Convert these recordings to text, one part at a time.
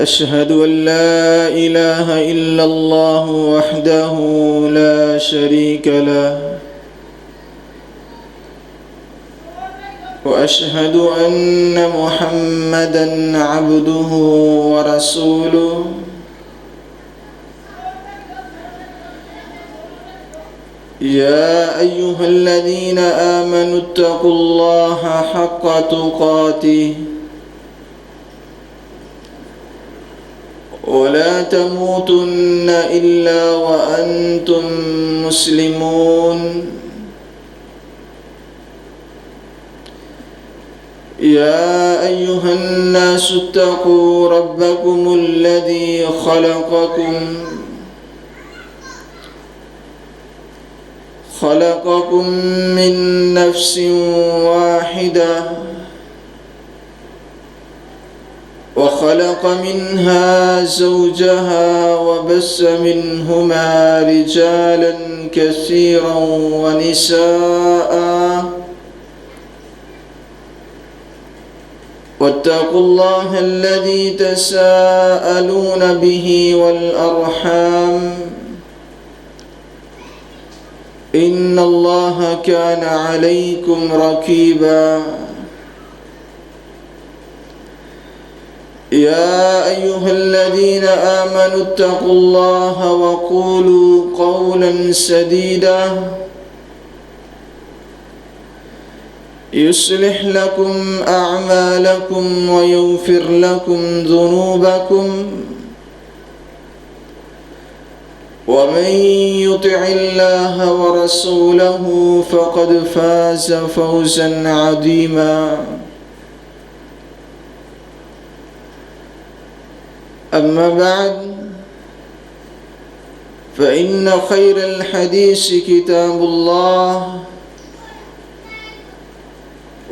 أشهد أن لا إله إلا الله وحده لا شريك له وأشهد أن محمدًا عبده ورسوله يا أيها الذين آمنوا اتقوا الله حق تقاته ولا تموتن إلا وأنتم مسلمون يا أيها الناس اتقوا ربكم الذي خلقكم من نفس واحدة وخلق منها زوجها وبث منهما رجالا كثيرا ونساء واتقوا الله الذي تساءلون به والأرحام إن الله كان عليكم رقيبا يا أيها الذين آمنوا اتقوا الله وقولوا قولا سديدا يصلح لكم أعمالكم ويغفر لكم ذنوبكم ومن يطع الله ورسوله فقد فاز فوزا عظيما أما بعد فإن خير الحديث كتاب الله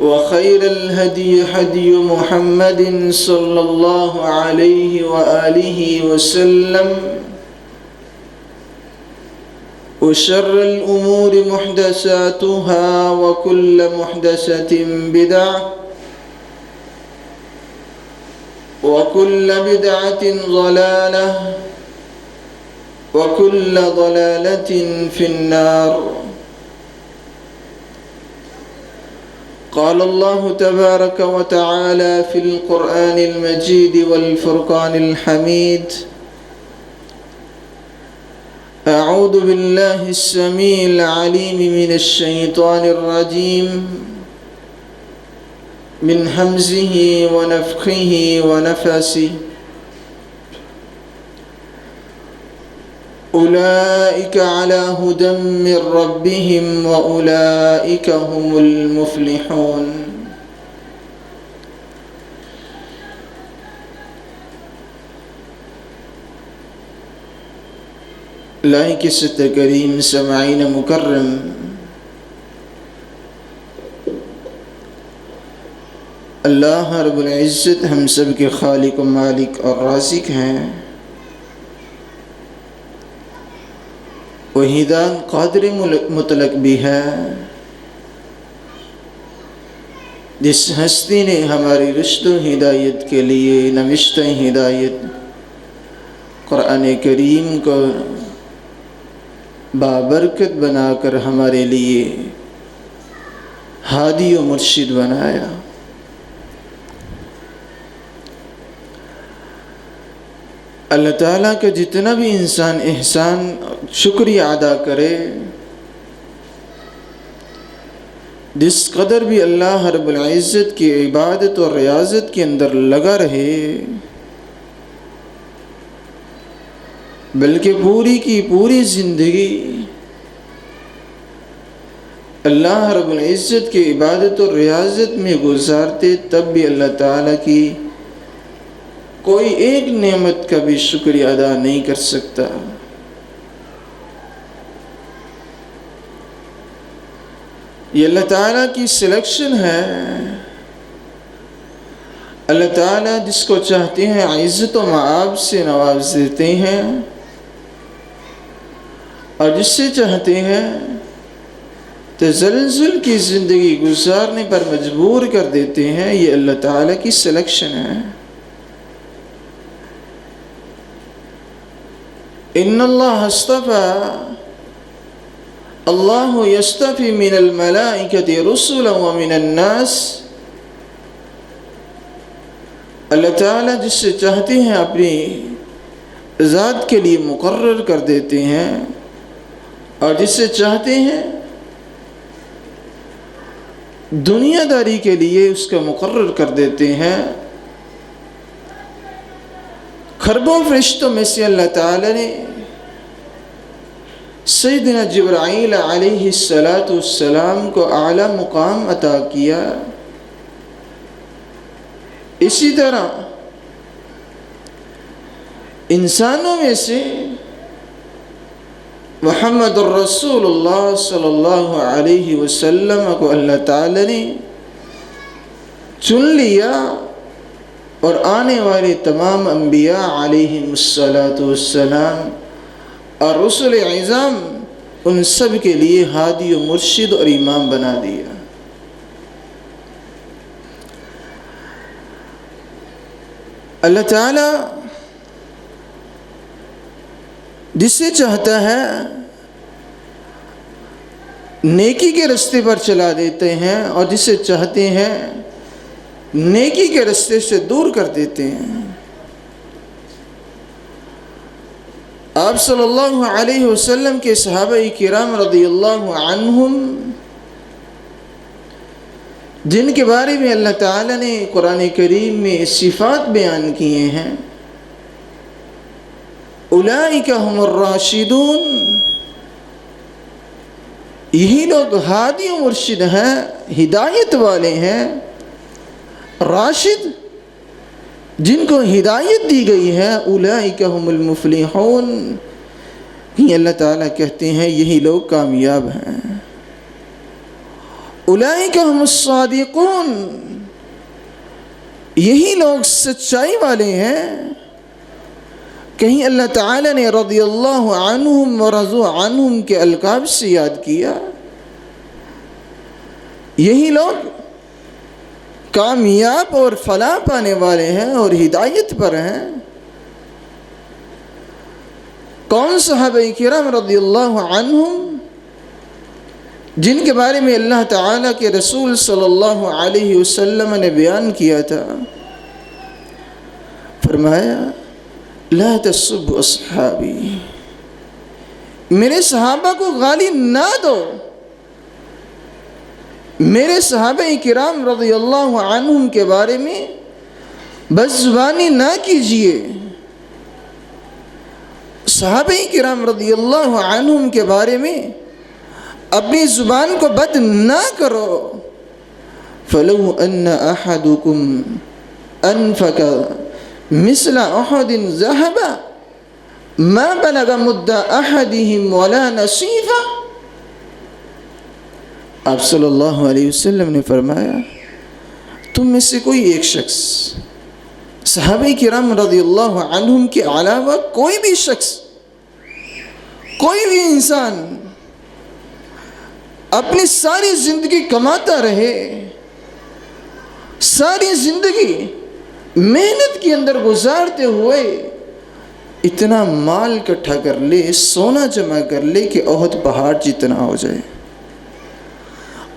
وخير الهدي هدي محمد صلى الله عليه وآله وسلم وشر الأمور محدثاتها وكل محدثة بدعة وكل بدعة ضلالة وكل ضلالة في النار. قال الله تبارك وتعالى في القرآن المجيد والفرقان الحميد: أعوذ بالله السميع العليم من الشيطان الرجيم من همزه ونفخه ونفسه أولئك على هدى من ربهم وأولئك هم المفلحون. لائق ست کریم سمعین مکرم، اللہ رب العزت ہم سب کے خالق و مالک اور رازق ہیں. وہی ذات قادر مطلق بھی ہے جس ہستی نے ہماری رشد و ہدایت کے لیے نوشتہ ہدایت قرآن کریم کو بابرکت بنا کر ہمارے لیے ہادی و مرشد بنایا. اللہ تعالیٰ کا جتنا بھی انسان احسان شکریہ ادا کرے، جس قدر بھی اللہ رب العزت کی عبادت اور ریاضت کے اندر لگا رہے، بلکہ پوری کی پوری زندگی اللہ رب العزت کی عبادت اور ریاضت میں گزارتے، تب بھی اللہ تعالیٰ کی کوئی ایک نعمت کا بھی شکریہ ادا نہیں کر سکتا. یہ اللہ تعالیٰ کی سلیکشن ہے. اللہ تعالیٰ جس کو چاہتے ہیں عزت و معاب سے نواز دیتے ہیں، اور جس سے چاہتے ہیں تزلزل کی زندگی گزارنے پر مجبور کر دیتے ہیں. یہ اللہ تعالیٰ کی سلیکشن ہے. ان اللہ اصطفى اللہ یصطفی من الملائکۃ رسلا ومن الناس، اللہ تعالیٰ جس سے چاہتے ہیں اپنی ذات کے لیے مقرر کر دیتے ہیں، اور جس سے چاہتے ہیں دنیا داری کے لیے اس کا مقرر کر دیتے ہیں۔ کھربوں فرشتوں میں سے اللہ تعالیٰ نے سیدنا جبرائیل علیہ السلام کو اعلیٰ مقام عطا کیا۔ اسی طرح انسانوں میں سے محمد الرسول اللہ صلی اللہ علیہ وسلم کو اللہ تعالی نے چن لیا، اور آنے والے تمام انبیاء علیہم السلام اور رسل اعظام ان سب کے لیے ہادی و مرشد اور امام بنا دیا۔ اللہ تعالیٰ جسے چاہتا ہے نیکی کے راستے پر چلا دیتے ہیں، اور جسے چاہتے ہیں نیکی کے راستے سے دور کر دیتے ہیں۔ آپ صلی اللہ علیہ وسلم کے صحابہ کرام رضی اللہ عنہم، جن کے بارے میں اللہ تعالیٰ نے قرآن کریم میں صفات بیان کیے ہیں، اولئک هم الراشدون، یہی لوگ ہادی و مرشد ہیں، ہدایت والے ہیں۔ راشد جن کو ہدایت دی گئی ہے، اولئک هم المفلحون، یہ اللہ تعالیٰ کہتے ہیں یہی لوگ کامیاب ہیں۔ اولئک هم الصادقون، یہی لوگ سچائی والے ہیں۔ کہیں اللہ تعالیٰ نے رضی اللہ عنہم ورضوا عنہم کے القاب سے یاد کیا۔ یہی لوگ کامیاب اور فلاح پانے والے ہیں اور ہدایت پر ہیں۔ کون صحابہ کرام رضی اللہ عنہم جن کے بارے میں اللہ تعالیٰ کے رسول صلی اللہ علیہ وسلم نے بیان کیا تھا، فرمایا لا تسبوا اصحابی، میرے صحابہ کو گالی نہ دو، میرے صحابہ کرام رضی اللہ عنہم کے بارے میں بد زبانی نہ کیجیے، صحابہ کرام رضی اللہ عنہم کے بارے میں اپنی زبان کو بد نہ کرو۔ فلو ان احدکم انفق مثل احد ذهبا ما بلغ مد احدهم ولا نصیفا، آپ صلی اللہ علیہ وسلم نے فرمایا تم میں سے کوئی ایک شخص، صحابہ کرام رضی اللہ عنہم کے علاوہ کوئی بھی شخص، کوئی بھی انسان اپنی ساری زندگی کماتا رہے، ساری زندگی محنت کے اندر گزارتے ہوئے اتنا مال اکٹھا کر لے، سونا جمع کر لے کہ احد پہاڑ جتنا ہو جائے،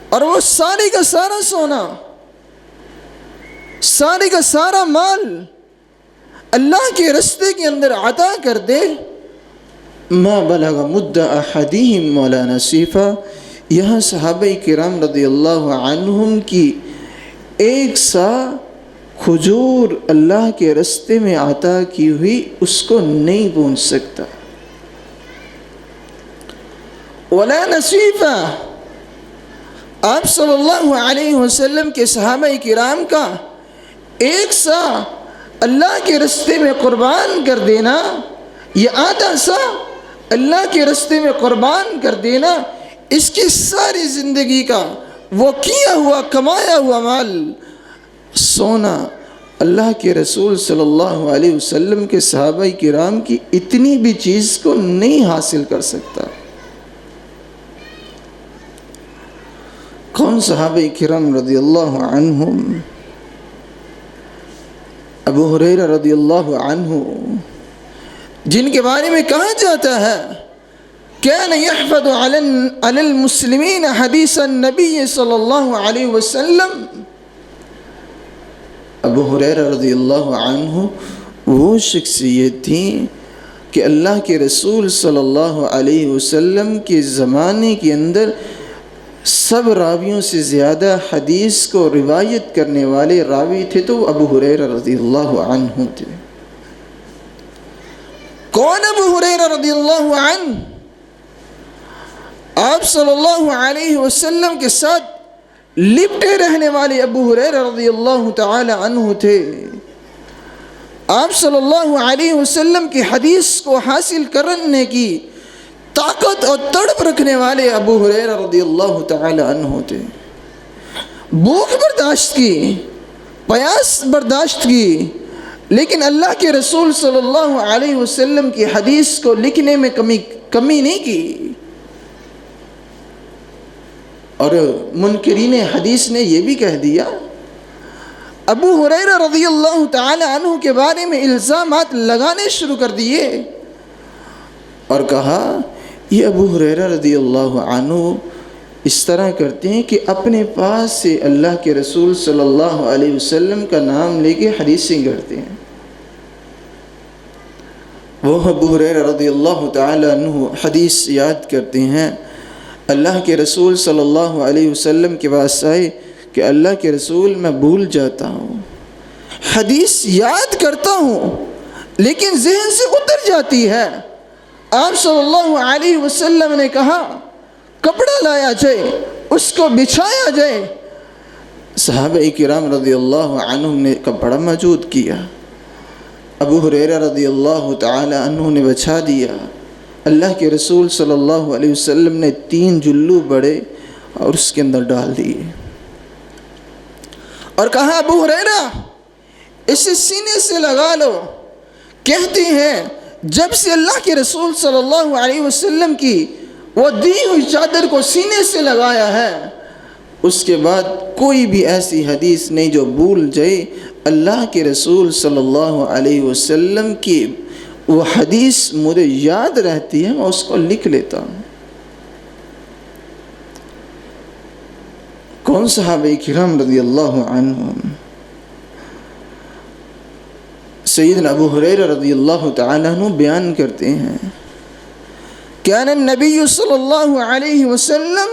اور وہ سارے کا سارا سونا، سارے کا سارا مال اللہ کے راستے کے اندر عطا کر دے، ما بلغ مد احدہم ولا نصیفا، یہاں صحابہ کرام رضی اللہ عنہم کی ایک سا کھجور اللہ کے راستے میں عطا کی ہوئی اس کو نہیں پہنچ سکتا۔ ولا نصیفا، آپ صلی اللہ علیہ وسلم کے صحابہ کرام کا ایک سا اللہ کے راستے میں قربان کر دینا، یہ آدھا سا اللہ کے راستے میں قربان کر دینا، اس کی ساری زندگی کا وہ کیا ہوا کمایا ہوا مال، سونا اللہ کے رسول صلی اللہ علیہ وسلم کے صحابہ کرام کی اتنی بھی چیز کو نہیں حاصل کر سکتا۔ کون صحابہ کرام رضی اللہ عنہم؟ ابو ہریرہ رضی اللہ عنہ جن کے بارے میں کہا جاتا ہے كان يحفظ على المسلمين حديث النبي صلی اللہ علیہ وسلم. ابو ہریرہ رضی اللہ عنہ وہ شخصیت تھی کہ اللہ کے رسول صلی اللہ علیہ وسلم کے زمانے کے اندر سب راویوں سے زیادہ حدیث کو روایت کرنے والے راوی تھے تو ابو ہریرہ رضی اللہ عنہ تھے. کون ابو ہریرہ رضی اللہ عنہ؟ آپ صلی اللہ علیہ وسلم کے ساتھ لپٹے رہنے والے ابو ہریرہ رضی اللہ تعالی عنہ تھے. آپ صلی اللہ علیہ وسلم کی حدیث کو حاصل کرنے کی طاقت اور تڑپ رکھنے والے ابو ہریرہ رضی اللہ تعالی عنہ تھے. بھوک برداشت کی، پیاس برداشت کی، لیکن اللہ کے رسول صلی اللہ علیہ وسلم کی حدیث کو لکھنے میں کمی نہیں کی. اور منکرین حدیث نے یہ بھی کہہ دیا، ابو ہریرہ رضی اللہ تعالی عنہ کے بارے میں الزامات لگانے شروع کر دیے اور کہا یہ ابو ہریرہ رضی اللہ عنہ اس طرح کرتے ہیں کہ اپنے پاس سے اللہ کے رسول صلی اللہ علیہ وسلم کا نام لے کے حدیثیں کرتے ہیں. وہ ابو ہریرہ رضی اللہ تعالی عنہ حدیث یاد کرتے ہیں. اللہ کے رسول صلی اللہ علیہ وسلم کے پاس آئے کہ اللہ کے رسول میں بھول جاتا ہوں، حدیث یاد کرتا ہوں لیکن ذہن سے اتر جاتی ہے. آپ صلی اللہ علیہ وسلم نے کہا کپڑا لایا جائے، اس کو بچھایا جائے. صحابہ کرام رضی اللہ عنہم نے کپڑا موجود کیا، ابو ہریرہ رضی اللہ تعالی عنہ نے بچھا دیا. اللہ کے رسول صلی اللہ علیہ وسلم نے 3 جلو بڑے اور اس کے اندر ڈال دیے اور کہا ابو ہریرہ اسے سینے سے لگا لو. کہتے ہیں جب سے اللہ کے رسول صلی اللہ علیہ وسلم کی وہ دی ہوئی چادر کو سینے سے لگایا ہے، اس کے بعد کوئی بھی ایسی حدیث نہیں جو بھول جائے. اللہ کے رسول صلی اللہ علیہ وسلم کی وہ حدیث مجھے یاد رہتی ہے، میں اس کو لکھ لیتا ہوں. کون صحابہ کرام رضی اللہ عنہم؟ سیدنا ابو ہریرہ رضی اللہ تعالی عنہ بیان کرتے ہیں کان النبی صلی اللہ علیہ وسلم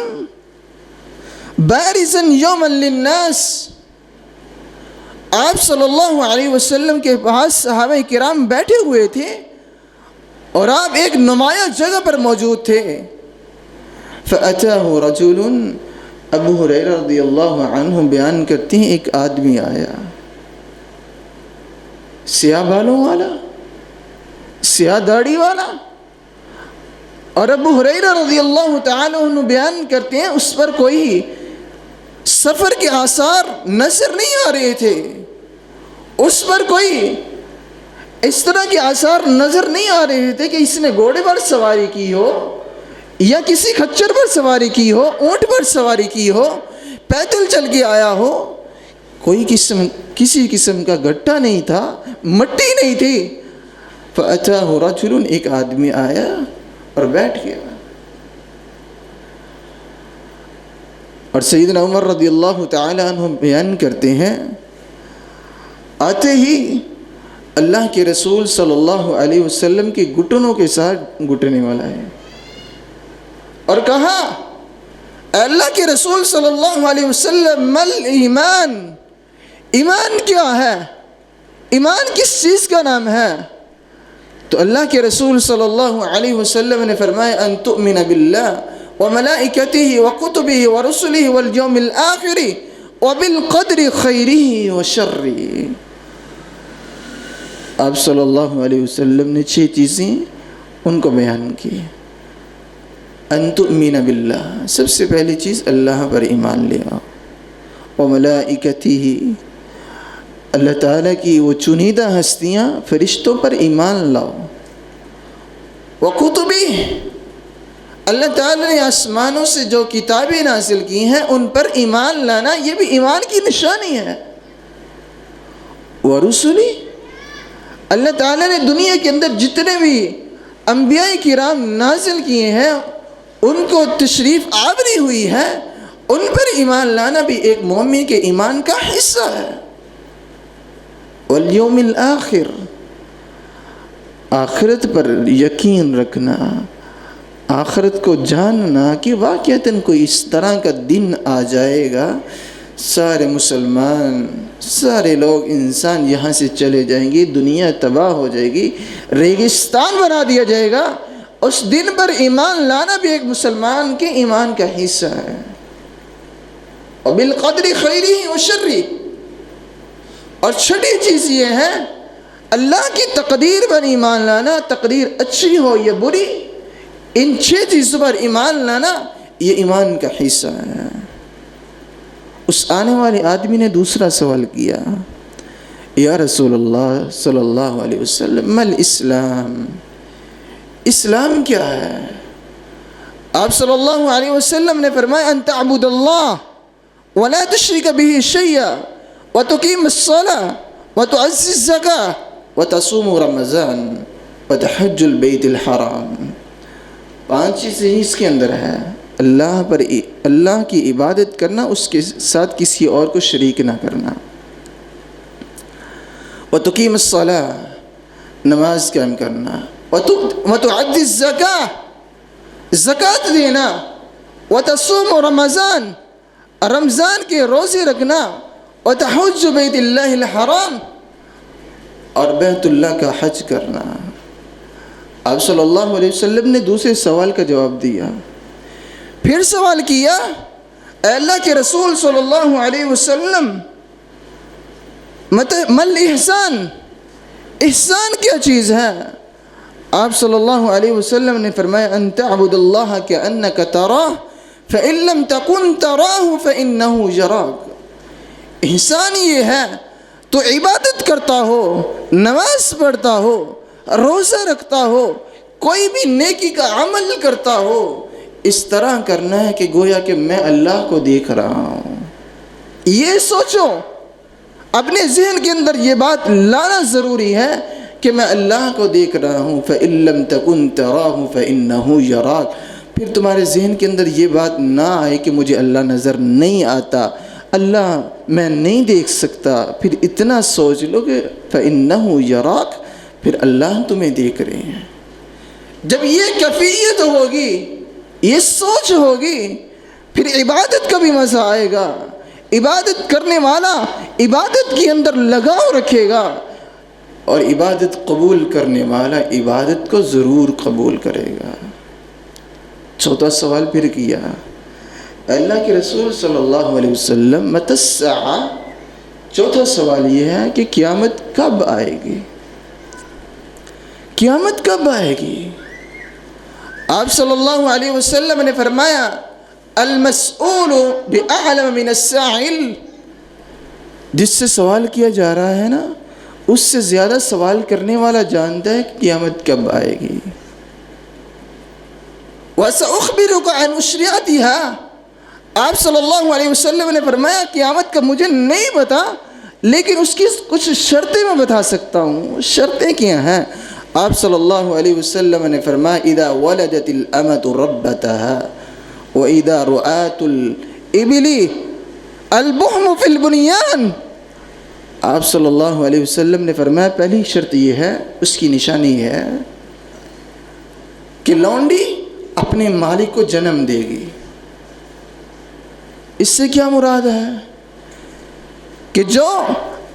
بارزا یوما للناس. آپ صلی اللہ علیہ وسلم کے پاس صحابہ کرام بیٹھے ہوئے تھے اور آپ ایک نمایاں جگہ پر موجود تھے. فأتاه رجل، ابو ہریرہ رضی اللہ عنہ بیان کرتے ہیں ایک آدمی آیا، سیاہ بالوں والا، سیاہ داڑھی والا. اور ابو ہریرہ رضی اللہ تعالی عنہ بیان کرتے ہیں اس پر کوئی سفر کے آثار نظر نہیں آ رہے تھے، اس پر کوئی اس طرح کے آثار نظر نہیں آ رہے تھے کہ اس نے گھوڑے پر سواری کی ہو یا کسی خچر پر سواری کی ہو، اونٹ پر سواری کی ہو، پیدل چل کے آیا ہو. کوئی کسی قسم کا گٹھا نہیں تھا، مٹی نہیں تھی. فأتاه رجل، ایک آدمی آیا اور بیٹھ گیا. اور سیدنا عمر رضی اللہ تعالی عنہ بیان کرتے ہیں آتے ہی اللہ کے رسول صلی اللہ علیہ وسلم کے گھٹنوں کے ساتھ گھٹنے والا ہے اور کہا اے اللہ کے رسول صلی اللہ علیہ وسلم مل ایمان، ایمان کیا ہے، ایمان کس چیز کا نام ہے؟ تو اللہ کے رسول صلی اللہ علیہ وسلم نے فرمایا ان تؤمن باللہ وملائکتہ وکتبہ ورسلہ والیوم الآخر وبالقدر خیرہ وشرہ. آپ صلی اللہ علیہ وسلم نے 6 چیزیں ان کو بیان کی. ان تؤمن باللہ، سب سے پہلی چیز اللہ پر ایمان لے آؤ. وملائکتہ، اللہ تعالیٰ کی وہ چنیدہ ہستیاں فرشتوں پر ایمان لاؤ. وکتبہ، اللہ تعالیٰ نے آسمانوں سے جو کتابیں نازل کی ہیں ان پر ایمان لانا یہ بھی ایمان کی نشانی ہے. ورسلی، اللہ تعالیٰ نے دنیا کے اندر جتنے بھی انبیاء کرام نازل کیے ہیں ان کو تشریف آوری ہوئی ہے، ان پر ایمان لانا بھی ایک مومن کے ایمان کا حصہ ہے۔ والیوم الآخر، آخرت پر یقین رکھنا، آخرت کو جاننا کہ واقعتاً کوئی اس طرح کا دن آ جائے گا، سارے مسلمان، سارے لوگ انسان یہاں سے چلے جائیں گے، دنیا تباہ ہو جائے گی، ریگستان بنا دیا جائے گا۔ اس دن پر ایمان لانا بھی ایک مسلمان کے ایمان کا حصہ ہے۔ وبالقدر خیرہ وشرہ، اور چھٹی چیز یہ ہے اللہ کی تقدیر پر ایمان لانا، تقدیر اچھی ہو یا بری، ان 6 چیزوں پر ایمان لانا یہ ایمان کا حصہ ہے۔ اس آنے والے آدمی نے دوسرا سوال کیا، یا رسول اللہ صلی اللہ علیہ وسلم ما الاسلام، اسلام کیا ہے؟ آپ صلی اللہ علیہ وسلم نے فرمایا ان تعبد اللہ ولا تشرک به شیئا وتقیم الصلاة وتعزی الزکاة وتصوم رمضان وتحج البیت الحرام۔ 5 چیزیں اس کے اندر ہے، اللہ کی عبادت کرنا، اس کے ساتھ کسی اور کو شریک نہ کرنا، وتقیم الصلاة، نماز قائم کرنا، وتعدی الزکاة، زکوٰۃ دینا، وتصوم رمضان، رمضان کے روزے رکھنا، وتحج بیت اللہ الحرام، اور بیت اللہ کا حج کرنا۔ آپ صلی اللہ علیہ وسلم نے دوسرے سوال کا جواب دیا، پھر سوال کیا، اے اللہ کے رسول صلی اللہ علیہ وسلم مل احسان، احسان کیا چیز ہے؟ آپ صلی اللہ علیہ وسلم نے فرمایا ان تعبد اللہ کأنک تراہ فإن لم تکن تراہ فإنہ یراک۔ احسان یہ ہے تو عبادت کرتا ہو، نماز پڑھتا ہو، روزہ رکھتا ہو، کوئی بھی نیکی کا عمل کرتا ہو، اس طرح کرنا ہے کہ گویا کہ میں اللہ کو دیکھ رہا ہوں۔ یہ سوچو، اپنے ذہن کے اندر یہ بات لانا ضروری ہے کہ میں اللہ کو دیکھ رہا ہوں۔ فَإِن لَمْ تَكُنْ تَرَاهُ فَإِنَّهُ يَرَاكَ، پھر تمہارے ذہن کے اندر یہ بات نہ آئے کہ مجھے اللہ نظر نہیں آتا، اللہ میں نہیں دیکھ سکتا، پھر اتنا سوچ لو کہ فَإِنَّهُ يَرَاكَ، پھر اللہ تمہیں دیکھ رہے ہیں۔ جب یہ کیفیت ہوگی، یہ سوچ ہوگی، پھر عبادت کا بھی مزہ آئے گا۔ عبادت کرنے والا عبادت کے اندر لگاؤ رکھے گا، اور عبادت قبول کرنے والا عبادت کو ضرور قبول کرے گا۔ چوتھا سوال پھر کیا، اللہ کے رسول صلی اللہ علیہ وسلم متی الساعہ، چوتھا سوال یہ ہے کہ قیامت کب آئے گی؟ قیامت کب آئے گی؟ آپ صلی اللہ علیہ وسلم نے فرمایا المسئول بأعلم من السائل، جس سے سوال کیا جا رہا ہے نا، اس سے زیادہ سوال کرنے والا جانتا ہے کہ قیامت کب آئے گی۔ وَسَأُخْبِرُكَ عَنْ أُشْرِعَتِهَا، آپ صلی اللہ علیہ وسلم نے فرمایا قیامت کا مجھے نہیں پتا، لیکن اس کی کچھ شرطیں میں بتا سکتا ہوں۔ شرطیں کیا ہیں؟ آپ صلی اللہ علیہ وسلم نے فرمایا اذا ولدت الامة ربتها وَإِذَا رُعَاتُ الْإِبِلِ الْبُحْمُ فِي الْبُنْيَانِ۔ آپ صلی اللہ علیہ وسلم نے فرمایا پہلی شرط یہ ہے، اس کی نشانی ہے کہ لونڈی اپنے مالک کو جنم دے گی۔ اس سے کیا مراد ہے؟ کہ جو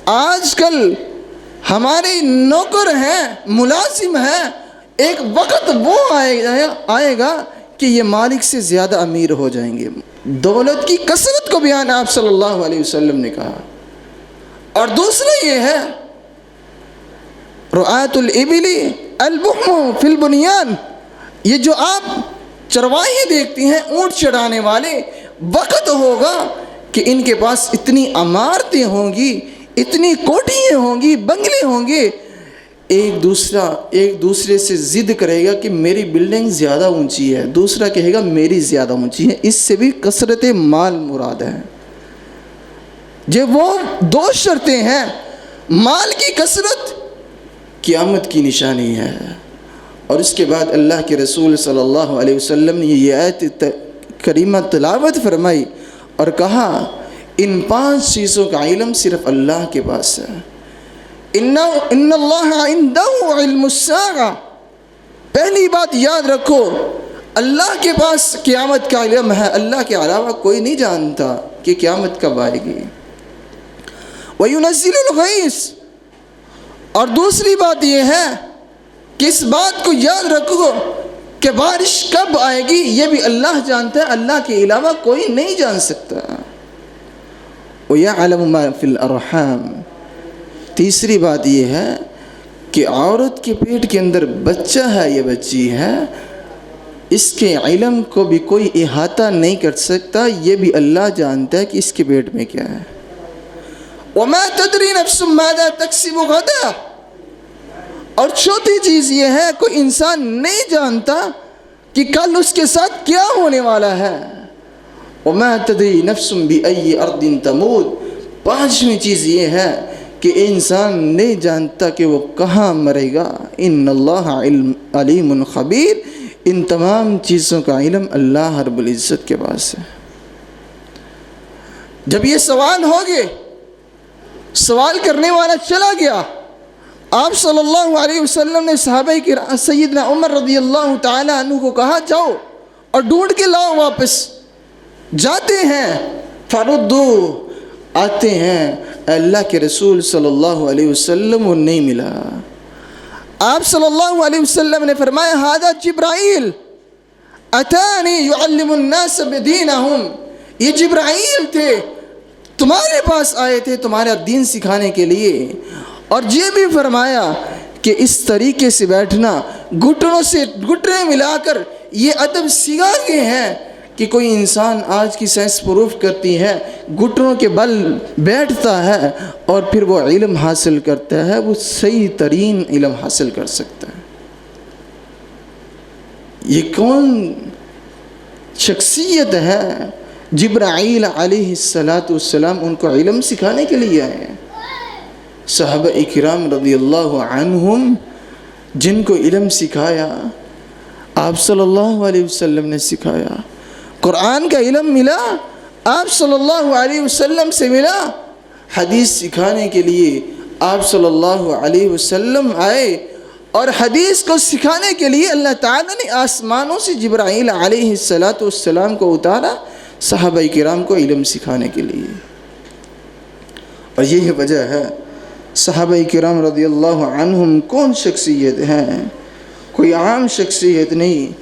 آج کل ہمارے نوکر ہیں، ملازم ہیں، ایک وقت وہ آئے گا کہ یہ مالک سے زیادہ امیر ہو جائیں گے۔ دولت کی کثرت کو بیان آپ صلی اللہ علیہ وسلم نے کہا۔ اور دوسرا یہ ہے رعاۃ الابل البحم فی البنیان، یہ جو آپ چرواہے دیکھتی ہیں، اونٹ چڑھانے والے، وقت ہوگا کہ ان کے پاس اتنی عمارتیں ہوں گی، اتنی کوٹھیاں ہوں گی، بنگلے ہوں گے، ایک دوسرے سے ضد کرے گا کہ میری بلڈنگ زیادہ اونچی ہے، دوسرا کہے گا میری زیادہ اونچی ہے۔ اس سے بھی کثرت مال مراد ہے۔ جب وہ 2 شرطیں ہیں، مال کی کثرت قیامت کی نشانی ہے۔ اور اس کے بعد اللہ کے رسول صلی اللہ علیہ وسلم نے یہ آیت کریمہ تلاوت فرمائی اور کہا ان 5 چیزوں کا علم صرف اللہ کے پاس ہے۔ ان اللہ عنده علم الساعہ، پہلی بات یاد رکھو، اللہ کے پاس قیامت کا علم ہے، اللہ کے علاوہ کوئی نہیں جانتا کہ قیامت کب آئے گی۔ وَيُنَزِّلُ الْغَيْثَ، اور دوسری بات یہ ہے کہ اس بات کو یاد رکھو کہ بارش کب آئے گی یہ بھی اللہ جانتا ہے، اللہ کے علاوہ کوئی نہیں جان سکتا۔ وَيَعْلَمُ مَا فِي الْأَرْحَامِ، تیسری بات یہ ہے کہ عورت کے پیٹ کے اندر بچہ ہے یا بچی ہے، اس کے علم کو بھی کوئی احاطہ نہیں کر سکتا، یہ بھی اللہ جانتا ہے کہ اس کے پیٹ میں کیا ہے۔ وَمَا تَدْرِي نَفْسٌ مَاذَا تَكْسِبُ غَدًا، اور چوتھی چیز یہ ہے کوئی انسان نہیں جانتا کہ کل اس کے ساتھ کیا ہونے والا ہے۔ وَمَا تَدْرِي نَفْسٌ بِأَيِّ أَرْضٍ تَمُوتُ، پانچویں چیز یہ ہے کہ انسان نہیں جانتا کہ وہ کہاں مرے گا۔ ان اللہ علیم خبیر، ان تمام چیزوں کا علم اللہ رب العزت کے پاس ہے۔ جب یہ سوال ہو گئے، سوال کرنے والا چلا گیا، آپ صلی اللہ علیہ وسلم نے صحابہ کی سیدنا عمر رضی اللہ تعالی عنہ کو کہا جاؤ اور ڈھونڈ کے لاؤ واپس۔ جاتے ہیں، فردو، آتے ہیں، اللہ کے رسول صلی اللہ علیہ وسلم وہ نہیں ملا۔ آپ صلی اللہ علیہ وسلم نے فرمایا ھذا جبرائیل اتانی یعلم الناس بدینہم، یہ جبرائیل تھے، تمہارے پاس آئے تھے تمہارا دین سکھانے کے لیے۔ اور یہ بھی فرمایا کہ اس طریقے سے بیٹھنا، گھٹنوں سے گھٹنے ملا کر یہ ادب سکھا گئے ہیں کہ کوئی انسان آج کی سائنس پروف کرتی ہے گھٹنوں کے بل بیٹھتا ہے اور پھر وہ علم حاصل کرتا ہے، وہ صحیح ترین علم حاصل کر سکتا ہے۔ یہ کون شخصیت ہے؟ جبرائیل علیہ السلام ان کو علم سکھانے کے لیے آئے ہیں۔ صحابہ اکرام رضی اللہ عنہم جن کو علم سکھایا، آپ صلی اللہ علیہ وسلم نے سکھایا۔ قرآن کا علم ملا آپ صلی اللہ علیہ وسلم سے ملا، حدیث سکھانے کے لیے آپ صلی اللہ علیہ وسلم آئے، اور حدیث کو سکھانے کے لیے اللہ تعالیٰ نے آسمانوں سے جبرائیل علیہ السلام کو اتارا صحابہ کرام کو علم سکھانے کے لیے۔ اور یہی وجہ ہے صحابہ کرام رضی اللہ عنہم کون شخصیت ہیں؟ کوئی عام شخصیت نہیں۔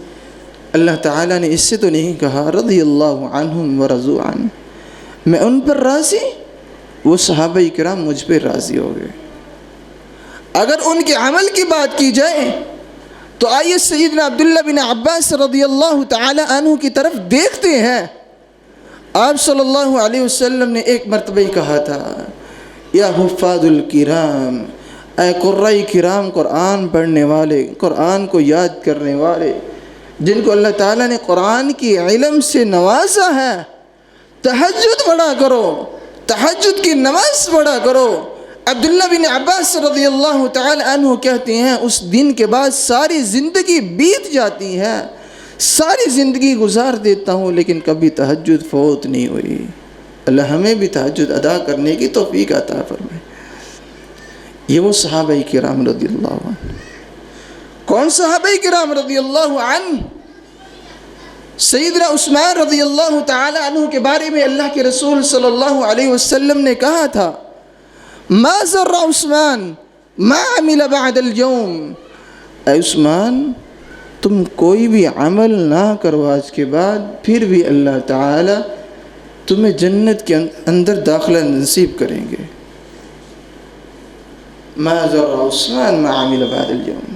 اللہ تعالیٰ نے اس سے تو نہیں کہا رضی اللہ عنہم ورضوا عنہ، میں ان پر راضی، وہ صحابہ کرام مجھ پہ راضی ہو گئے۔ اگر ان کے عمل کی بات کی جائے تو آئیے سیدنا عبداللہ بن عباس رضی اللہ تعالی عنہ کی طرف دیکھتے ہیں۔ آپ صلی اللہ علیہ وسلم نے ایک مرتبہ کہا تھا یا حفاظ الکرام، اے قراء کرام، قرآن پڑھنے والے، قرآن کو یاد کرنے والے، جن کو اللہ تعالیٰ نے قرآن کی علم سے نوازا ہے، تہجد پڑھا کرو، تہجد کی نماز پڑھا کرو۔ عبداللہ بن عباس رضی اللہ تعالی عنہ کہتے ہیں اس دن کے بعد ساری زندگی بیت جاتی ہے، ساری زندگی گزار دیتا ہوں لیکن کبھی تہجد فوت نہیں ہوئی۔ اللہ ہمیں بھی تہجد ادا کرنے کی توفیق عطا فرمائے۔ یہ وہ صحابہ کرام رضی اللہ عنہ۔ کون صحابہ کرام رضی اللہ عنہ؟ سیدنا عثمان رضی اللہ تعالی عنہ کے بارے میں اللہ کے رسول صلی اللہ علیہ وسلم نے کہا تھا ما ضر عثمان ما عمل بعد اليوم، اے عثمان تم کوئی بھی عمل نہ کرو آج کے بعد، پھر بھی اللہ تعالی تمہیں جنت کے اندر داخلہ نصیب کریں گے۔ ما ضر عثمان ما عمل بعد اليوم،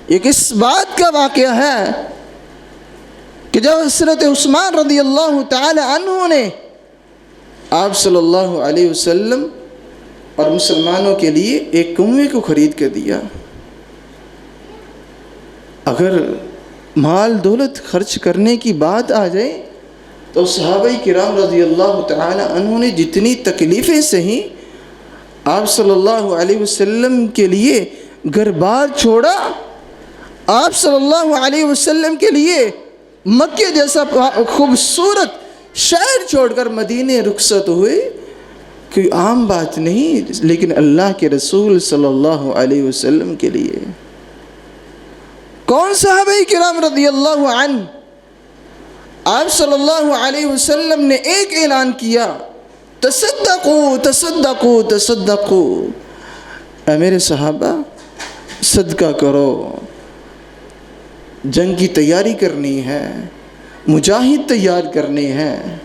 یہ کس بات کا واقعہ ہے کہ جب حضرت عثمان رضی اللہ تعالی عنہ نے آپ صلی اللہ علیہ وسلم اور مسلمانوں کے لیے ایک کنویں کو خرید کر دیا۔ اگر مال دولت خرچ کرنے کی بات آ جائے تو صحابہ کرام رضی اللہ تعالی عنہ نے جتنی تکلیفیں سہیں آپ صلی اللہ علیہ وسلم کے لیے گھر بار چھوڑا، آپ صلی اللہ علیہ وسلم کے لیے مکے جیسا خوبصورت شہر چھوڑ کر مدینے رخصت ہوئے، کوئی عام بات نہیں، لیکن اللہ کے رسول صلی اللہ علیہ وسلم کے لیے کون صحابہ کرام رضی اللہ عنہ، آپ صلی اللہ علیہ وسلم نے ایک اعلان کیا، تصدقوا تصدقوا تصدقوا، اے میرے صحابہ صدقہ کرو، جنگ کی تیاری کرنی ہے، مجاہد تیار کرنے ہیں۔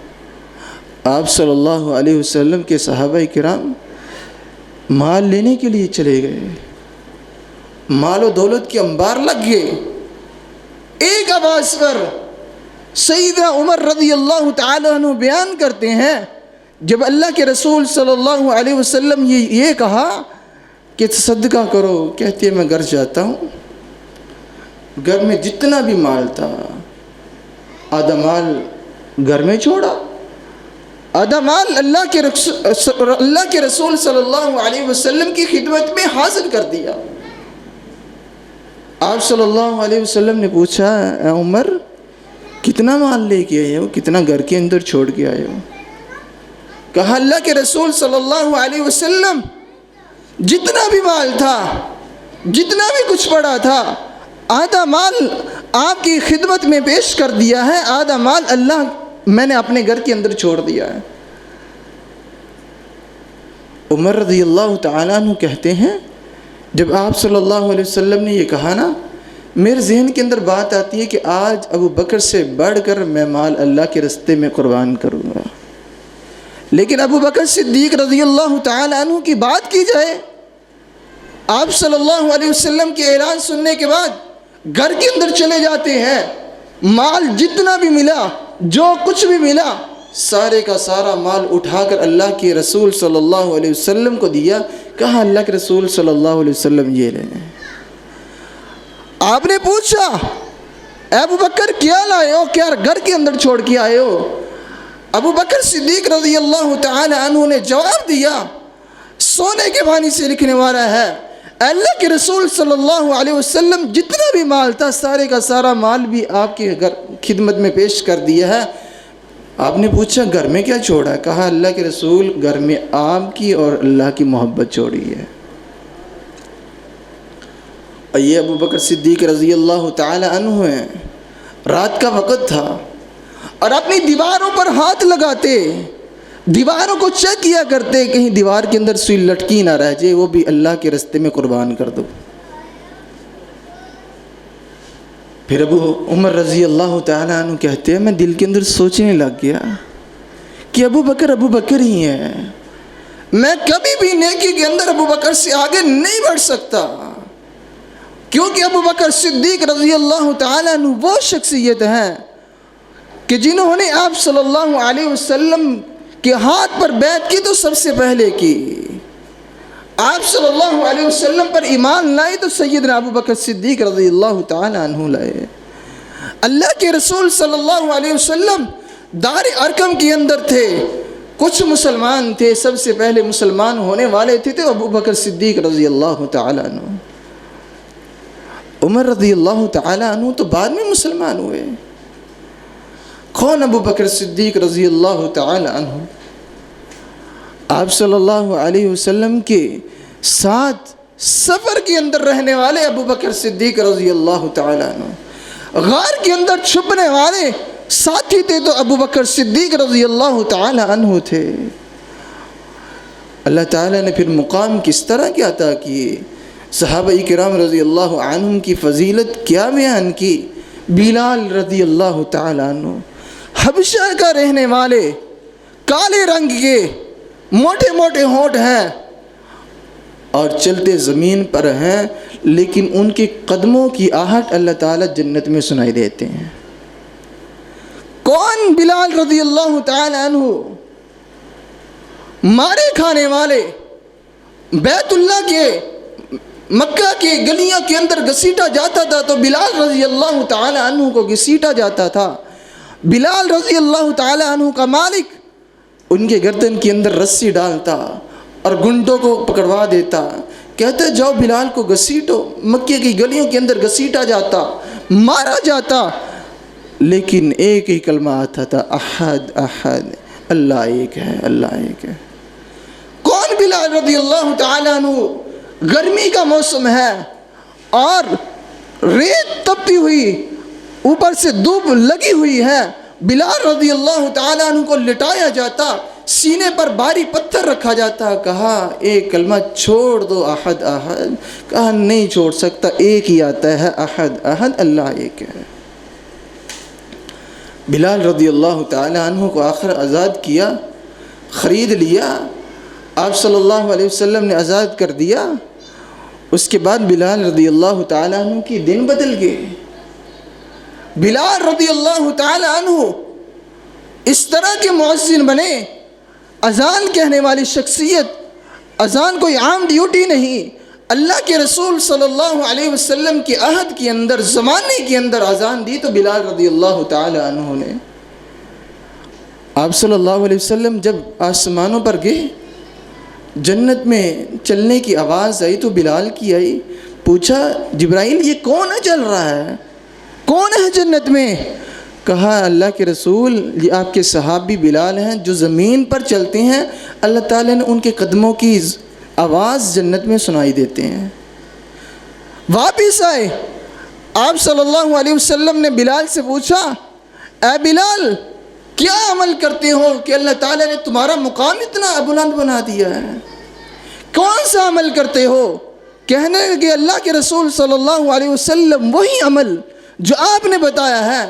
آپ صلی اللہ علیہ وسلم کے صحابہ کرام مال لینے کے لیے چلے گئے، مال و دولت کے انبار لگ گئے۔ ایک آواز پر سیدنا عمر رضی اللہ تعالی عنہ بیان کرتے ہیں، جب اللہ کے رسول صلی اللہ علیہ وسلم یہ کہا کہ صدقہ کرو، کہتے ہیں میں گھر جاتا ہوں، گھر میں جتنا بھی مال تھا آدھا مال گھر میں چھوڑا، آدھا مال اللہ کے رسول صلی اللہ علیہ وسلم کی خدمت میں حاضر کر دیا۔ آپ صلی اللہ علیہ وسلم نے پوچھا، اے عمر کتنا مال لے کے آئے ہو، کتنا گھر کے اندر چھوڑ کے آئے ہو؟ کہا اللہ کے رسول صلی اللہ علیہ وسلم جتنا بھی مال تھا، جتنا بھی کچھ پڑا تھا، آدھا مال آپ کی خدمت میں پیش کر دیا ہے، آدھا مال اللہ میں نے اپنے گھر کے اندر چھوڑ دیا ہے۔ عمر رضی اللہ تعالیٰ عنہ کہتے ہیں، جب آپ صلی اللہ علیہ وسلم نے یہ کہا نا، میرے ذہن کے اندر بات آتی ہے کہ آج ابو بکر سے بڑھ کر میں مال اللہ کے رستے میں قربان کروں گا۔ لیکن ابو بکر صدیق رضی اللہ تعالیٰ عنہ کی بات کی جائے، آپ صلی اللہ علیہ وسلم کے اعلان سننے کے بعد گھر کے اندر چلے جاتے ہیں، مال جتنا بھی ملا، جو کچھ بھی ملا، سارے کا سارا مال اٹھا کر اللہ کے رسول صلی اللہ علیہ وسلم کو دیا۔ کہا اللہ کے رسول صلی اللہ علیہ وسلم یہ لیں۔ آپ نے پوچھا، اے ابو بکر کیا لائے ہو، کیا گھر کے اندر چھوڑ کے آئے ہو؟ ابو بکر صدیق رضی اللہ تعالی عنہ نے جواب دیا، سونے کے پانی سے لکھنے والا ہے، اللہ کے رسول صلی اللہ علیہ وسلم جتنا بھی مال تھا، سارے کا سارا مال بھی آپ کی خدمت میں پیش کر دیا ہے۔ آپ نے پوچھا گھر میں کیا چھوڑا؟ کہا اللہ کے رسول گھر میں آپ کی اور اللہ کی محبت چھوڑی ہے۔ اور یہ ابو بکر صدیق رضی اللہ تعالی عنہ ہیں، رات کا وقت تھا اور اپنی دیواروں پر ہاتھ لگاتے، دیواروں کو چیک کیا کرتے، کہیں دیوار کے اندر سوئی لٹکی نہ رہ جائے، وہ بھی اللہ کے راستے میں قربان کر دو۔ پھر ابو عمر رضی اللہ تعالیٰ عنہ کہتے ہیں، میں دل کے اندر سوچنے لگ گیا کہ ابو بکر ہی ہیں، میں کبھی بھی نیکی کے اندر ابو بکر سے آگے نہیں بڑھ سکتا، کیونکہ ابو بکر صدیق رضی اللہ تعالیٰ عنہ وہ شخصیت ہیں کہ جنہوں نے آپ صلی اللہ علیہ وسلم کے ہاتھ پر بیعت کی تو سب سے پہلے کی، آپ صلی اللہ علیہ وسلم پر ایمان لائے تو سیدنا ابو بکر صدیق رضی اللہ تعالی عنہ لائے۔ اللہ کے رسول صلی اللہ علیہ وسلم دار ارقم کے اندر تھے، کچھ مسلمان تھے، سب سے پہلے مسلمان ہونے والے تھے تو ابو بکر صدیق رضی اللہ تعالی عنہ۔ عمر رضی اللہ تعالی عنہ تو بعد میں مسلمان ہوئے۔ کون ابو بکر صدیق رضی اللہ تعالی عنہ؟ آپ صلی اللہ علیہ وسلم کے ساتھ سفر کے اندر رہنے والے ابو بکر صدیق رضی اللہ تعالی عنہ، غار کے اندر چھپنے والے ساتھی تھے تو ابو بکر صدیق رضی اللہ تعالی عنہ تھے۔ اللہ تعالیٰ نے پھر مقام کس طرح کے عطا کیے، صحابہ کرام رضی اللہ عنہم کی فضیلت کیا بیان کی۔ بلال رضی اللہ تعالی عنہ حبشہ کا رہنے والے، کالے رنگ کے، موٹے موٹے ہونٹ ہیں اور چلتے زمین پر ہیں، لیکن ان کے قدموں کی آہٹ اللہ تعالیٰ جنت میں سنائی دیتے ہیں۔ کون؟ بلال رضی اللہ تعالی عنہ، مارے کھانے والے، بیت اللہ کے مکہ کے گلیاں کے اندر گھسیٹا جاتا تھا تو بلال رضی اللہ تعالی عنہ کو گھسیٹا جاتا تھا۔ بلال رضی اللہ تعالی عنہ کا مالک ان کے گردن کے اندر رسی ڈالتا اور گھنٹوں کو پکڑوا دیتا کہتا جاؤ بلال کو گھسیٹو، مکے کی گلیوں کے اندر گھسیٹا جاتا، مارا جاتا، لیکن ایک ہی کلمہ آتا تھا، احد احد، اللہ ایک ہے، اللہ ایک ہے۔ کون بلال رضی اللہ تعالیٰ عنہ؟ گرمی کا موسم ہے اور ریت تپتی ہوئی، اوپر سے دھوپ لگی ہوئی ہے، بلال رضی اللہ تعالیٰ عنہ کو لٹایا جاتا، سینے پر بھاری پتھر رکھا جاتا، کہا ایک کلمہ چھوڑ دو، احد احد، کہا نہیں چھوڑ سکتا، ایک ہی آتا ہے، احد احد، اللہ ایک ہے۔ بلال رضی اللہ تعالیٰ عنہ کو آخر آزاد کیا، خرید لیا، آپ صلی اللہ علیہ وسلم نے آزاد کر دیا۔ اس کے بعد بلال رضی اللہ تعالیٰ عنہ کی دن بدل گئے۔ بلال رضی اللہ تعالیٰ عنہ اس طرح کے مؤذن بنے، اذان کہنے والی شخصیت، اذان کوئی عام ڈیوٹی نہیں، اللہ کے رسول صلی اللہ علیہ وسلم کے عہد کے اندر، زمانے کے اندر اذان دی تو بلال رضی اللہ تعالیٰ عنہ نے۔ آپ صلی اللہ علیہ وسلم جب آسمانوں پر گئے، جنت میں چلنے کی آواز آئی تو بلال کی آئی، پوچھا جبرائیل یہ کون ہے چل رہا ہے، کون ہے جنت میں؟ کہا اللہ کے رسول یہ آپ کے صحابی بلال ہیں جو زمین پر چلتے ہیں، اللہ تعالیٰ نے ان کے قدموں کی آواز جنت میں سنائی دیتے ہیں۔ واپس آئے، آپ صلی اللہ علیہ وسلم نے بلال سے پوچھا اے بلال کیا عمل کرتے ہو کہ اللہ تعالیٰ نے تمہارا مقام اتنا بلند بنا دیا ہے، کون سا عمل کرتے ہو؟ کہنے لگے اللہ کے رسول صلی اللہ علیہ وسلم وہی عمل جو آپ نے بتایا ہے،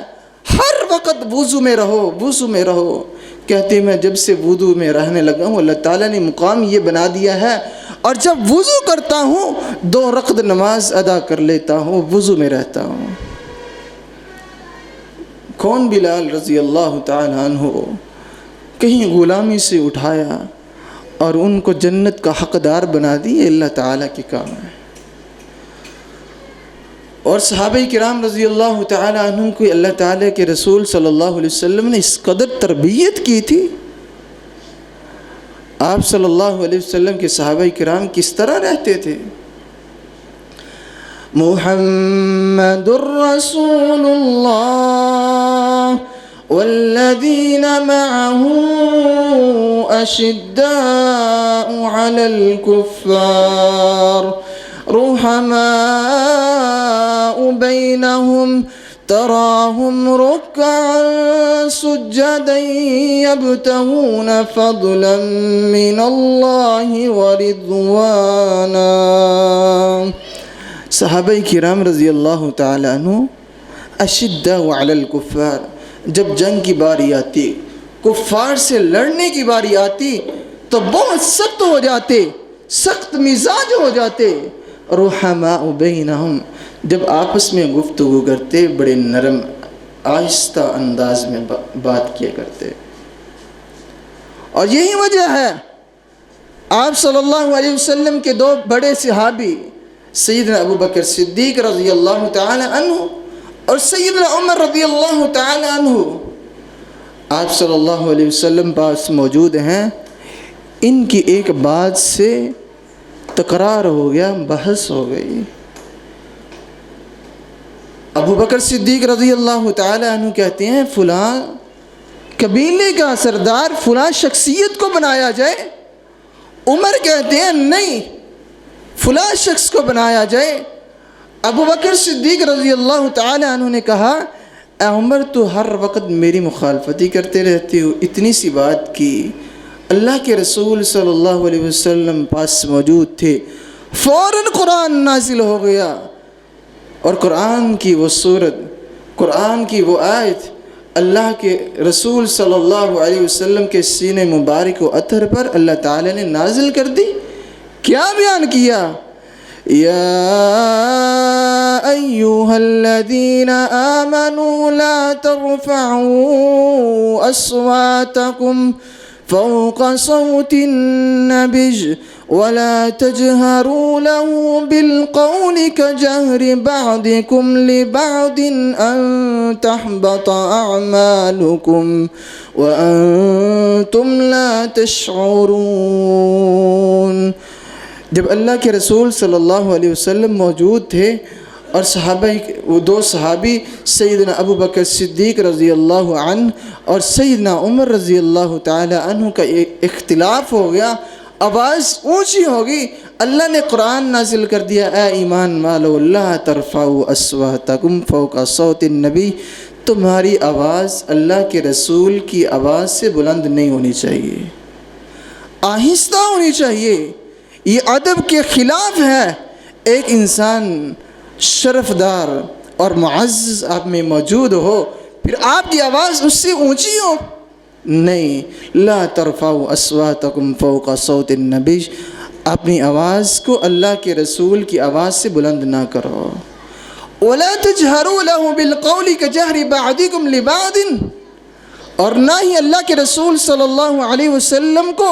ہر وقت وضو میں رہو، وضو میں رہو۔ کہتے میں جب سے وضو میں رہنے لگا ہوں اللہ تعالیٰ نے مقام یہ بنا دیا ہے، اور جب وضو کرتا ہوں 2 رکعت نماز ادا کر لیتا ہوں، وضو میں رہتا ہوں۔ کون بلال رضی اللہ تعالیٰ عنہ؟ کہیں غلامی سے اٹھایا اور ان کو جنت کا حقدار بنا دی، اللہ تعالیٰ کے کام ہے۔ اور صحابہ کرام رضی اللہ تعالیٰ عنہ کو اللہ تعالیٰ کے رسول صلی اللہ علیہ وسلم نے اس قدر تربیت کی تھی۔ آپ صلی اللہ علیہ وسلم کے صحابہ کرام کس طرح رہتے تھے؟ محمد رسول اللہ والذین معه اشداء علی الکفار رحماء بینہم تراہم رکعا سجدا یبتغون فضلا من اللہ ورضوانا۔ صحابہ کرام رضی اللہ تعالیٰ عنہ اشداء علی الکفار، جب جنگ کی باری آتی، کفار سے لڑنے کی باری آتی تو بہت سخت ہو جاتے، سخت مزاج ہو جاتے۔ رحماء بینہم، جب آپس میں گفتگو کرتے بڑے نرم آہستہ انداز میں بات کیا کرتے۔ اور یہی وجہ ہے آپ صلی اللہ علیہ وسلم کے 2 بڑے صحابی سیدنا ابو بکر صدیق رضی اللہ تعالی عنہ اور سیدنا عمر رضی اللہ تعالی عنہ آپ صلی اللہ علیہ وسلم پاس موجود ہیں۔ ان کی ایک بات سے تکرار ہو گیا، بحث ہو گئی۔ ابو بکر صدیق رضی اللہ تعالی عنہ کہتے ہیں فلاں قبیلے کا سردار فلاں شخصیت کو بنایا جائے۔ عمر کہتے ہیں نہیں، فلاں شخص کو بنایا جائے۔ ابو بکر صدیق رضی اللہ تعالی عنہ نے کہا اے عمر تو ہر وقت میری مخالفتی کرتے رہتے ہو، اتنی سی بات کی۔ اللہ کے رسول صلی اللہ علیہ وسلم پاس موجود تھے، فوراً قرآن نازل ہو گیا، اور قرآن کی وہ صورت، قرآن کی وہ آیت اللہ کے رسول صلی اللہ علیہ وسلم کے سینے مبارک و اطہر پر اللہ تعالی نے نازل کر دی۔ کیا بیان کیا؟ یا ایہا الذین آمنوا لا ترفعوا اصواتکم فوق صوت النبی ولا تجهروا له بالقول كجهر بعضكم لبعض أن تحبط أعمالكم وأنتم لا تشعرون۔ جب اللہ کے رسول صلی اللہ علیہ وسلم موجود تھے اور وہ دو صحابی سیدنا ابو بکر صدیق رضی اللہ عنہ اور سیدنا عمر رضی اللہ تعالی عنہ کا اختلاف ہو گیا، آواز اونچی ہوگی، اللہ نے قرآن نازل کر دیا، اے ایمان والو لا ترفعوا اصواتکم فوق صوت النبی، تمہاری آواز اللہ کے رسول کی آواز سے بلند نہیں ہونی چاہیے، آہستہ ہونی چاہیے۔ یہ ادب کے خلاف ہے۔ ایک انسان شرفدار اور معزز آپ میں موجود ہو، پھر آپ کی آواز اس سے اونچی ہو؟ نہیں، لا ترفعوا اصواتکم فوق صوت النبی، اپنی آواز کو اللہ کے رسول کی آواز سے بلند نہ کرو۔ وَلَا تَجْهَرُوا لَهُ بِالْقَوْلِ كَجَهْرِ بَعْضِكُمْ لِبَعْضٍ، اور نہ ہی اللہ کے رسول صلی اللہ علیہ وسلم کو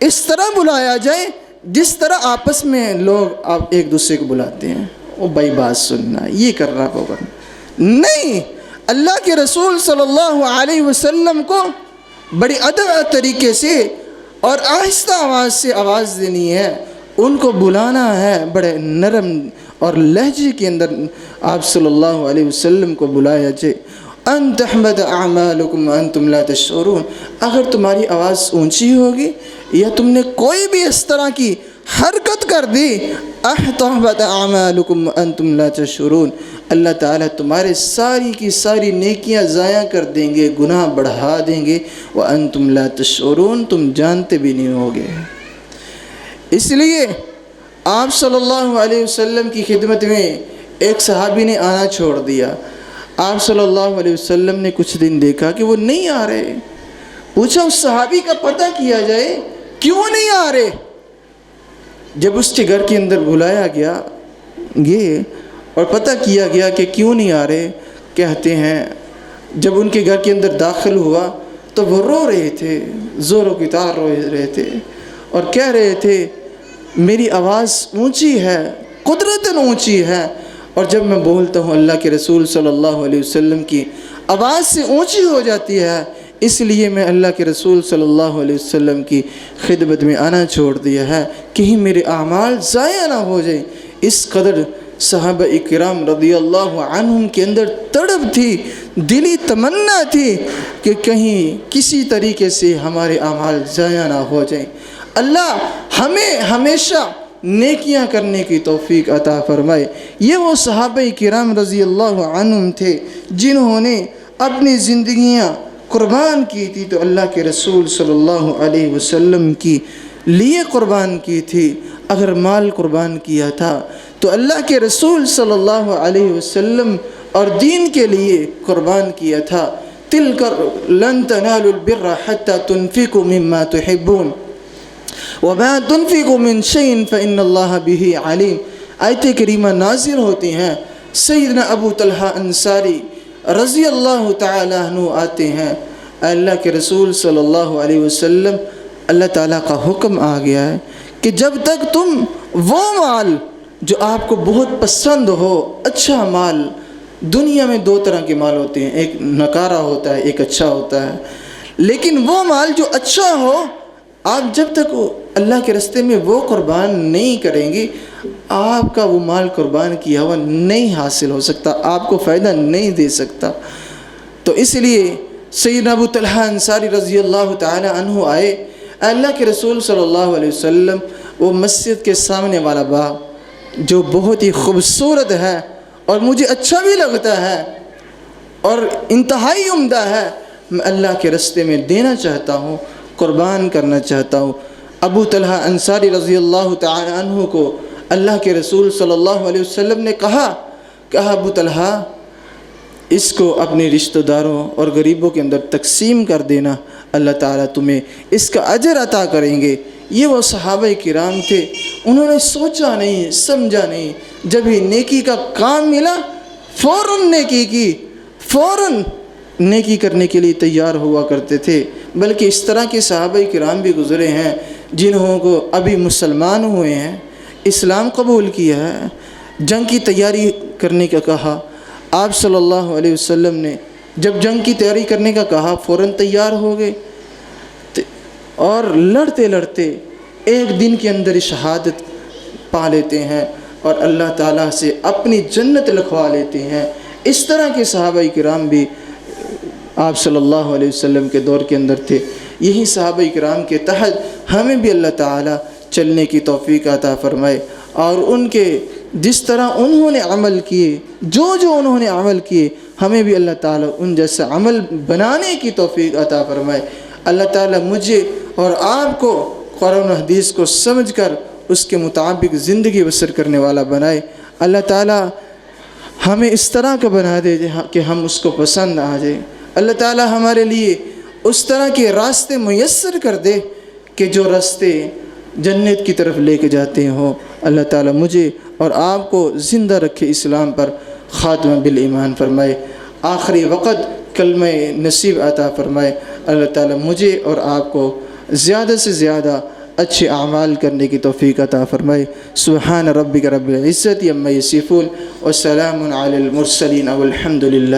اس طرح بلایا جائے جس طرح آپس میں لوگ آپ ایک دوسرے کو بلاتے ہیں، وہ بھائی بات سننا، یہ کر رہا ہوگا۔ نہیں، اللہ کے رسول صلی اللہ علیہ وسلم کو بڑی ادب طریقے سے اور آہستہ آواز سے آواز دینی ہے، ان کو بلانا ہے بڑے نرم اور لہجے کے اندر آپ صلی اللہ علیہ وسلم کو بلایا جائے۔ ان تحمد اعمالکم وانتم لا تشعرون، اگر تمہاری آواز اونچی ہوگی یا تم نے کوئی بھی اس طرح کی حرکت کر دی، تحبط اعمالکم وانتم لا تشعرون، اللہ تعالیٰ تمہارے ساری کی ساری نیکیاں ضائع کر دیں گے، گناہ بڑھا دیں گے، وانتم لا تشعرون، تم جانتے بھی نہیں ہوگے۔ اس لیے آپ صلی اللہ علیہ وسلم کی خدمت میں ایک صحابی نے آنا چھوڑ دیا۔ آپ صلی اللہ علیہ وسلم نے کچھ دن دیکھا کہ وہ نہیں آ رہے، پوچھا اس صحابی کا پتہ کیا جائے کیوں نہیں آ رہے۔ جب اس کے گھر کے اندر بلایا گیا یہ اور پتہ کیا گیا کہ کیوں نہیں آ رہے، کہتے ہیں جب ان کے گھر کے اندر داخل ہوا تو وہ رو رہے تھے، زوروں کی طرح رو رہے تھے اور کہہ رہے تھے میری آواز اونچی ہے، قدرتاً اونچی ہے، اور جب میں بولتا ہوں اللہ کے رسول صلی اللہ علیہ وسلم کی آواز سے اونچی ہو جاتی ہے، اس لیے میں اللہ کے رسول صلی اللہ علیہ وسلم کی خدمت میں آنا چھوڑ دیا ہے، کہیں میرے اعمال ضائع نہ ہو جائیں۔ اس قدر صحابہ اکرام رضی اللہ عنہم کے اندر تڑپ تھی، دلی تمنا تھی کہ کہیں کسی طریقے سے ہمارے اعمال ضائع نہ ہو جائیں۔ اللہ ہمیں ہمیشہ نیکیاں کرنے کی توفیق عطا فرمائے۔ یہ وہ صحابہ کرام رضی اللہ عنہم تھے جنہوں نے اپنی زندگیاں قربان کی تھی تو اللہ کے رسول صلی اللہ علیہ وسلم کی لیے قربان کی تھی۔ اگر مال قربان کیا تھا تو اللہ کے رسول صلی اللہ علیہ وسلم اور دین کے لیے قربان کیا تھا۔ تلک لن تنالوا البر حتى تنفقوا مما تحبون وما تنفقوا من شيء فإن الله به عليم۔ آیت کریمہ نازل ہوتی ہیں، سیدنا ابو طلحہ انصاری رضی اللہ تعالیٰ عنہ آتے ہیں، اللہ کے رسول صلی اللہ علیہ وسلم اللہ تعالیٰ کا حکم آ گیا ہے کہ جب تک تم وہ مال جو آپ کو بہت پسند ہو، اچھا مال، دنیا میں دو طرح کے مال ہوتے ہیں، ایک نکارا ہوتا ہے، ایک اچھا ہوتا ہے، لیکن وہ مال جو اچھا ہو آپ جب تک اللہ کے راستے میں وہ قربان نہیں کریں گے، آپ کا وہ مال قربان کیا ہوا نہیں حاصل ہو سکتا، آپ کو فائدہ نہیں دے سکتا۔ تو اس لیے سیدنا ابو طلحہ انصاری رضی اللہ تعالی عنہ آئے، اللہ کے رسول صلی اللہ علیہ وسلم وہ مسجد کے سامنے والا باغ جو بہت ہی خوبصورت ہے اور مجھے اچھا بھی لگتا ہے اور انتہائی عمدہ ہے، میں اللہ کے راستے میں دینا چاہتا ہوں، قربان کرنا چاہتا ہوں۔ ابو طلحہ انصاری رضی اللہ تعالی عنہ کو اللہ کے رسول صلی اللہ علیہ وسلم نے کہا ابو طلحہ اس کو اپنے رشتہ داروں اور غریبوں کے اندر تقسیم کر دینا، اللہ تعالیٰ تمہیں اس کا اجر عطا کریں گے۔ یہ وہ صحابہ کرام تھے، انہوں نے سوچا نہیں، سمجھا نہیں، جب ہی نیکی کا کام ملا فوراً نیکی کی، فوراً نیکی کرنے کے لیے تیار ہوا کرتے تھے۔ بلکہ اس طرح کے صحابہ کرام بھی گزرے ہیں جنہوں کو ابھی مسلمان ہوئے ہیں، اسلام قبول کیا ہے، جنگ کی تیاری کرنے کا کہا، آپ صلی اللہ علیہ وسلم نے جب جنگ کی تیاری کرنے کا کہا فوراً تیار ہو گئے اور لڑتے لڑتے ایک دن کے اندر شہادت پا لیتے ہیں اور اللہ تعالیٰ سے اپنی جنت لکھوا لیتے ہیں۔ اس طرح کے صحابہ کرام بھی آپ صلی اللہ علیہ وسلم کے دور کے اندر تھے۔ یہی صحابہ کرام کے تحت ہمیں بھی اللہ تعالیٰ چلنے کی توفیق عطا فرمائے، اور ان کے جس طرح انہوں نے عمل کیے، جو انہوں نے عمل کیے، ہمیں بھی اللہ تعالیٰ ان جیسا عمل بنانے کی توفیق عطا فرمائے۔ اللہ تعالیٰ مجھے اور آپ کو قرآن و حدیث کو سمجھ کر اس کے مطابق زندگی بسر کرنے والا بنائے۔ اللہ تعالیٰ ہمیں اس طرح کا بنا دے کہ ہم اس کو پسند آ جائے۔ اللہ تعالیٰ ہمارے لیے اس طرح کے راستے میسر کر دے کہ جو راستے جنت کی طرف لے کے جاتے ہوں۔ اللہ تعالیٰ مجھے اور آپ کو زندہ رکھے، اسلام پر خاتمہ بالایمان فرمائے، آخری وقت کلمہ نصیب عطا فرمائے۔ اللہ تعالیٰ مجھے اور آپ کو زیادہ سے زیادہ اچھے اعمال کرنے کی توفیق عطا فرمائے۔ سبحان ربک رب العزت عما یصفون وسلام علی المرسلین والحمد للہ۔